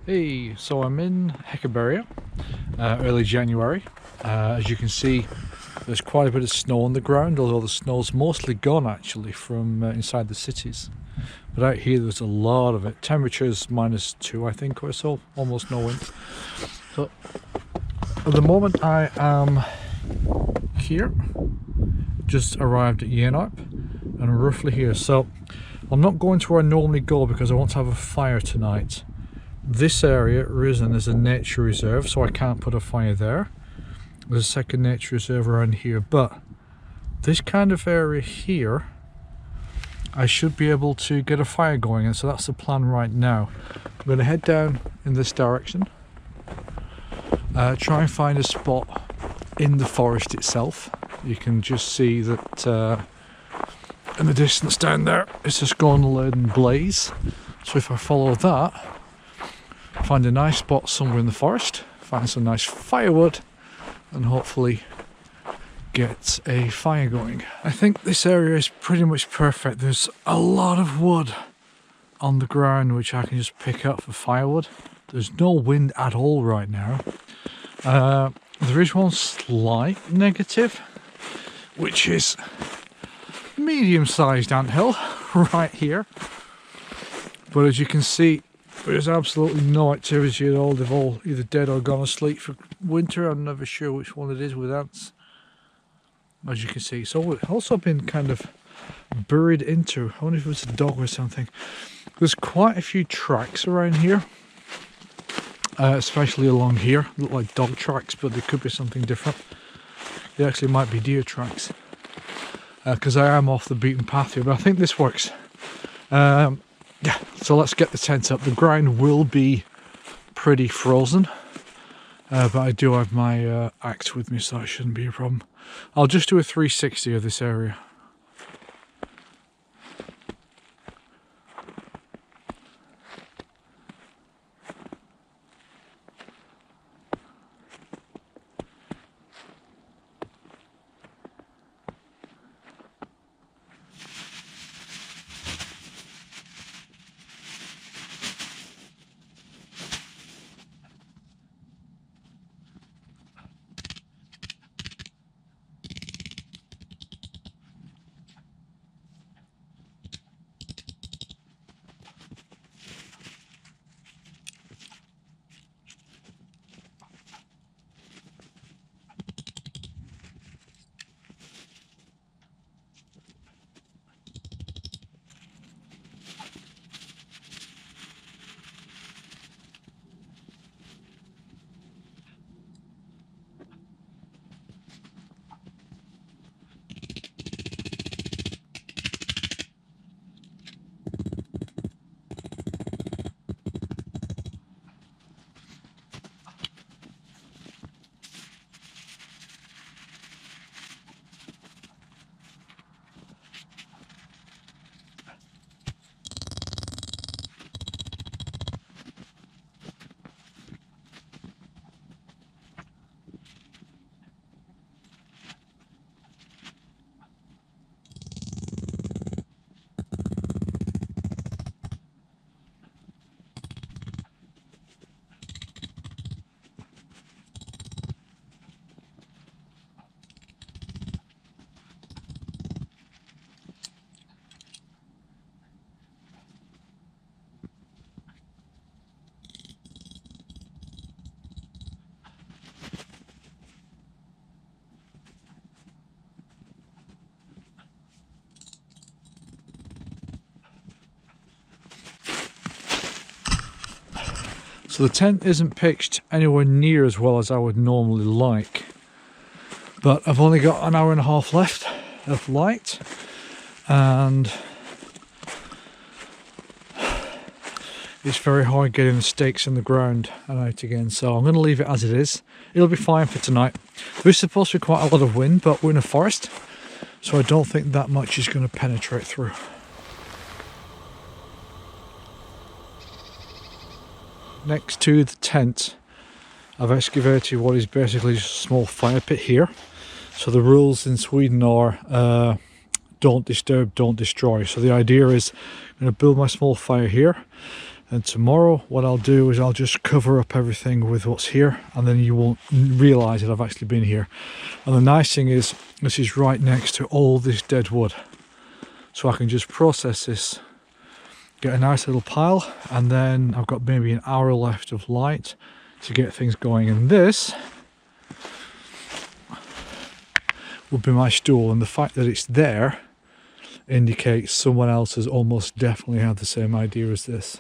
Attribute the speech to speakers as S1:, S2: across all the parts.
S1: Hey, so I'm in Häckeberga, early January. As you can see, there's quite a bit of snow on the ground, although the snow's mostly gone actually from inside the cities. But out here there's a lot of it. Temperature's -2 I think or so, almost no wind. So at the moment I am here, just arrived at Yenarp and roughly here. So I'm not going to where I normally go because I want to have a fire tonight. This area Risen is a nature reserve, so I can't put a fire there. There's a second nature reserve around here, but this kind of area here I should be able to get a fire going, and so that's the plan right now. I'm going to head down in this direction, try and find a spot in the forest itself. You can just see that in the distance down there it's just going to lead and blaze. So if I follow that, find a nice spot somewhere in the forest, find some nice firewood, and hopefully get a fire going. I think this area is pretty much perfect. There's a lot of wood on the ground which I can just pick up for firewood. There's no wind at all right now. There is one slight negative, which is medium-sized anthill right here. But as you can see, there's absolutely no activity at all. They've all either dead or gone asleep for winter. I'm never sure which one it is with ants, as you can see. So it's also been kind of buried into, I wonder if it was a dog or something. There's quite a few tracks around here, especially along here. Look like dog tracks, but they could be something different. They actually might be deer tracks, because I am off the beaten path here, but I think this works. Yeah, so let's get the tent up. The ground will be pretty frozen, but I do have my axe with me, so that shouldn't be a problem. I'll just do a 360 of this area. So the tent isn't pitched anywhere near as well as I would normally like, but I've only got an hour and a half left of light, and it's very hard getting the stakes in the ground and out again, so I'm going to leave it as it is. It'll be fine for tonight. There's supposed to be quite a lot of wind, but we're in a forest, so I don't think that much is going to penetrate through. Next to the tent, I've excavated what is basically just a small fire pit here. So the rules in Sweden are don't disturb, don't destroy. So the idea is I'm going to build my small fire here, And tomorrow what I'll do is I'll just cover up everything with what's here, and then you won't realise that I've actually been here. And the nice thing is this is right next to all this dead wood, so I can just process this, get a nice little pile, and then I've got maybe an hour left of light to get things going. And this would be my stool, and the fact that it's there indicates someone else has almost definitely had the same idea as this.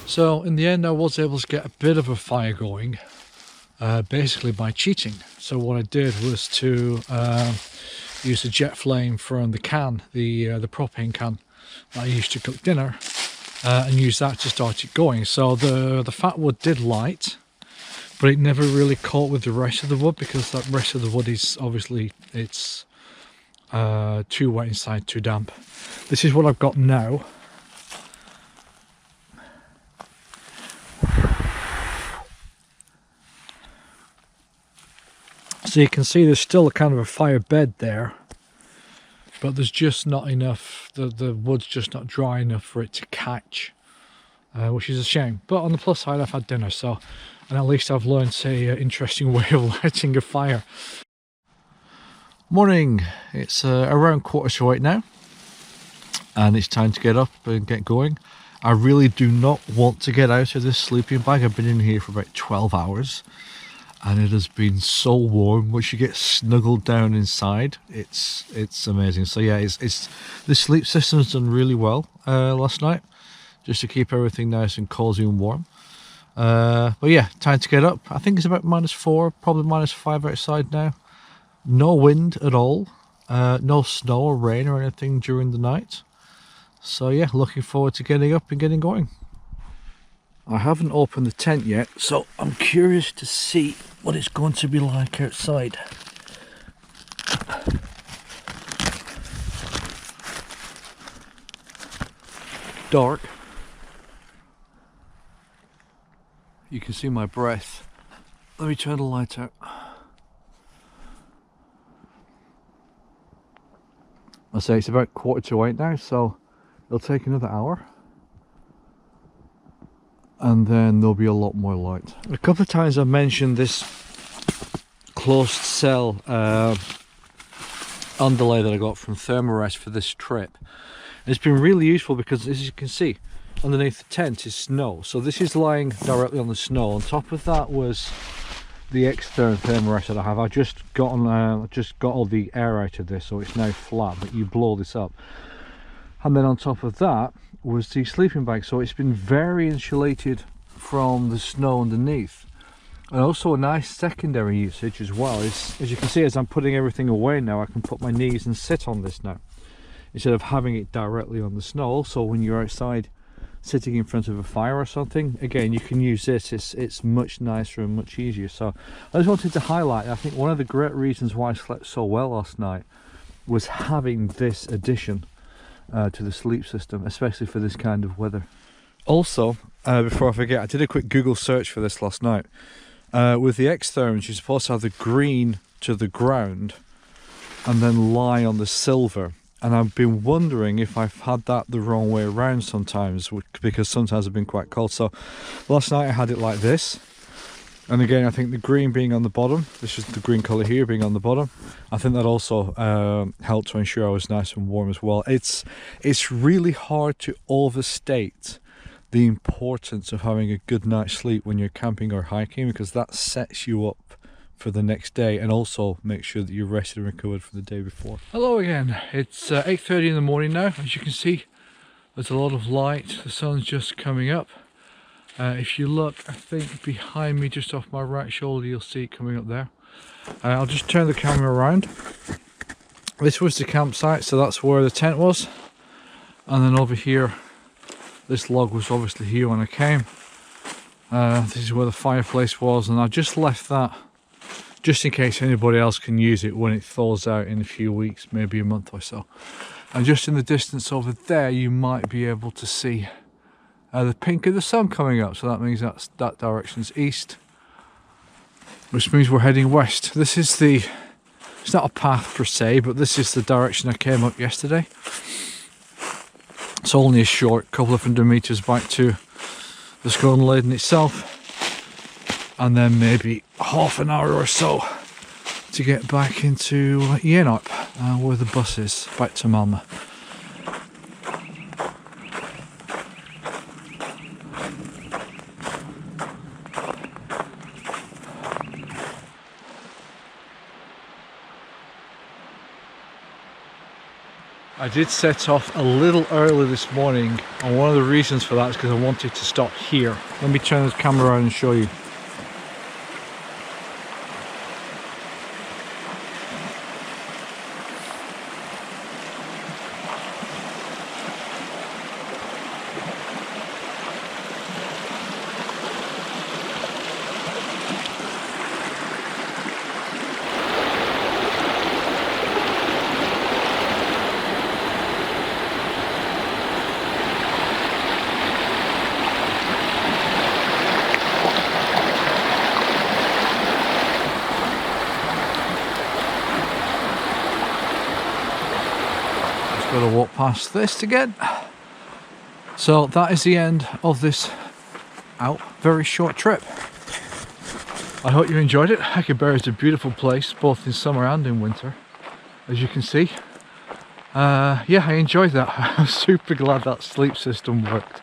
S1: So in the end I was able to get a bit of a fire going, basically by cheating. So what I did was to use the jet flame from the can, the propane can that I used to cook dinner, and use that to start it going. So the fat wood did light, but it never really caught with the rest of the wood, because that rest of the wood is obviously, it's too wet inside, too damp. This is what I've got now. So you can see there's still a kind of a fire bed there, but there's just not enough, the wood's just not dry enough for it to catch, which is a shame. But on the plus side, I've had dinner, so, and at least I've learned a interesting way of lighting a fire. Morning, it's around 7:45 now, and it's time to get up and get going. I really do not want to get out of this sleeping bag. I've been in here for about 12 hours. And it has been so warm. Once you get snuggled down inside, it's amazing. So yeah, it's the sleep system's done really well last night, just to keep everything nice and cozy and warm. But yeah, time to get up. I think it's about -4, probably -5 outside now. No wind at all, no snow or rain or anything during the night. So yeah, looking forward to getting up and getting going. I haven't opened the tent yet, so I'm curious to see what it's going to be like outside. Dark. You can see my breath. Let me turn the light out. I say it's about 7:45 now, so it'll take another hour, and then there'll be a lot more light. A couple of times I've mentioned this closed cell underlay that I got from Thermarest for this trip. And it's been really useful because, as you can see, underneath the tent is snow. So this is lying directly on the snow. On top of that was the external Thermarest that I have. I just got all the air out of this, so it's now flat, but you blow this up. And then on top of that was the sleeping bag, so it's been very insulated from the snow underneath. And also a nice secondary usage as well is, as you can see, as I'm putting everything away now, I can put my knees and sit on this now. instead of having it directly on the snow. Also, when you're outside sitting in front of a fire or something, again, you can use this. It's much nicer and much easier. So I just wanted to highlight, I think one of the great reasons why I slept so well last night was having this addition to the sleep system, especially for this kind of weather. Also, before I forget, I did a quick Google search for this last night. With the X-Therms, you're supposed to have the green to the ground and then lie on the silver. And I've been wondering if I've had that the wrong way around sometimes, because sometimes I've been quite cold. So last night I had it like this. And again, I think the green being on the bottom, this is the green colour here being on the bottom, I think that also helped to ensure I was nice and warm as well. It's really hard to overstate the importance of having a good night's sleep when you're camping or hiking, because that sets you up for the next day and also make sure that you're rested and recovered for the day before. Hello again, it's 8:30 in the morning now. As you can see, there's a lot of light, the sun's just coming up. If you look, I think behind me, just off my right shoulder, you'll see it coming up there. I'll just turn the camera around. This was the campsite, so that's where the tent was. And then over here, this log was obviously here when I came. This is where the fireplace was, and I just left that just in case anybody else can use it when it thaws out in a few weeks, maybe a month or so. And just in the distance over there, you might be able to see the pink of the sun coming up, so that means that direction's east, which means we're heading west. This is it's not a path per se, but this is the direction I came up yesterday. It's only a short couple of 100 meters back to the Skåneleden itself, and then maybe half an hour or so to get back into Yenarp, where the bus is back to Malmö. I did set off a little early this morning, and one of the reasons for that is because I wanted to stop here. Let me turn the camera around and show you. Got to walk past this again. So that is the end of this very short trip. I hope you enjoyed it. Häckeberga is a beautiful place, both in summer and in winter, as you can see. Yeah, I enjoyed that. I'm super glad that sleep system worked.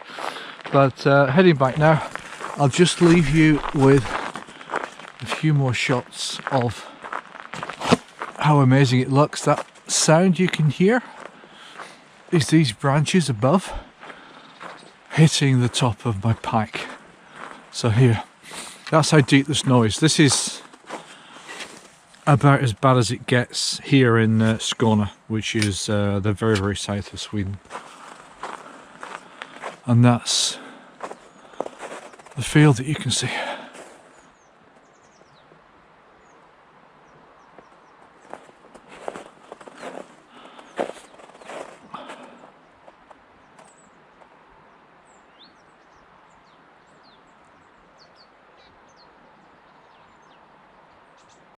S1: But heading back now, I'll just leave you with a few more shots of how amazing it looks. That sound you can hear is these branches above hitting the top of my pack. So here, that's how deep the snow is. This is about as bad as it gets here in Skåne, which is the very, very south of Sweden. And that's the field that you can see.